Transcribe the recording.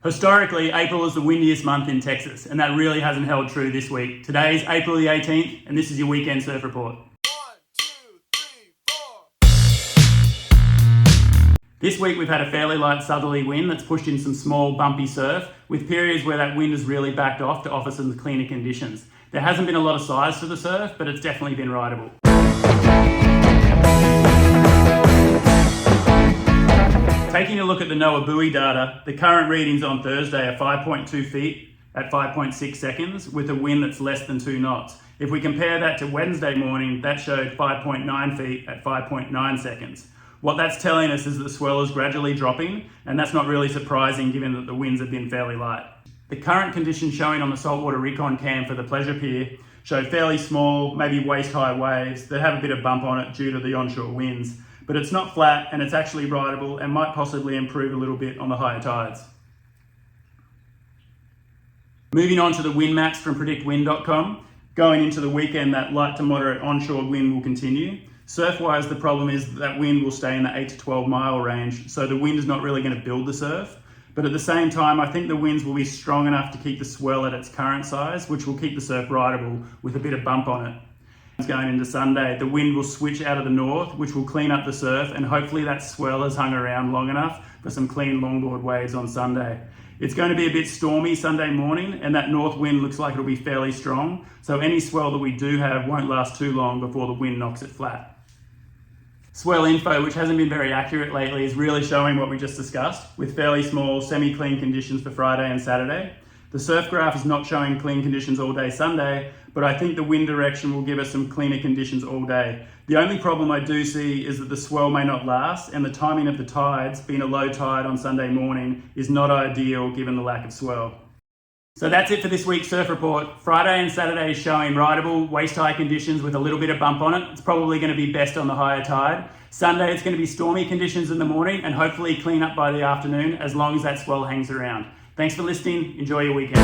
Historically, April is the windiest month in Texas, and that really hasn't held true this week. Today is April the 18th, and this is your weekend surf report. 1, 2, 3, 4. This week we've had a fairly light southerly wind that's pushed in some small bumpy surf, with periods where that wind has really backed off to offer some cleaner conditions. There hasn't been a lot of size to the surf, but it's definitely been rideable. Taking a look at the NOAA buoy data, the current readings on Thursday are 5.2 feet at 5.6 seconds with a wind that's less than 2 knots. If we compare that to Wednesday morning, that showed 5.9 feet at 5.9 seconds. What that's telling us is that the swell is gradually dropping, and that's not really surprising given that the winds have been fairly light. The current conditions showing on the saltwater recon cam for the pleasure pier show fairly small, maybe waist-high waves that have a bit of bump on it due to the onshore winds. But it's not flat and it's actually rideable and might possibly improve a little bit on the higher tides. Moving on to the wind maps from predictwind.com. Going into the weekend, that light to moderate onshore wind will continue. Surf-wise, the problem is that wind will stay in the 8 to 12 mile range, so the wind is not really going to build the surf. But at the same time, I think the winds will be strong enough to keep the swell at its current size, which will keep the surf rideable with a bit of bump on it. Going into Sunday, the wind will switch out of the north, which will clean up the surf, and hopefully that swell has hung around long enough for some clean longboard waves on Sunday. It's going to be a bit stormy Sunday morning, and that north wind looks like it'll be fairly strong, so any swell that we do have won't last too long before the wind knocks it flat. Swell info, which hasn't been very accurate lately, is really showing what we just discussed, with fairly small semi-clean conditions for Friday and Saturday. The surf graph is not showing clean conditions all day Sunday, but I think the wind direction will give us some cleaner conditions all day. The only problem I do see is that the swell may not last, and the timing of the tides, being a low tide on Sunday morning, is not ideal given the lack of swell. So that's it for this week's surf report. Friday and Saturday is showing rideable, waist-high conditions with a little bit of bump on it. It's probably going to be best on the higher tide. Sunday it's going to be stormy conditions in the morning and hopefully clean up by the afternoon as long as that swell hangs around. Thanks for listening. Enjoy your weekend.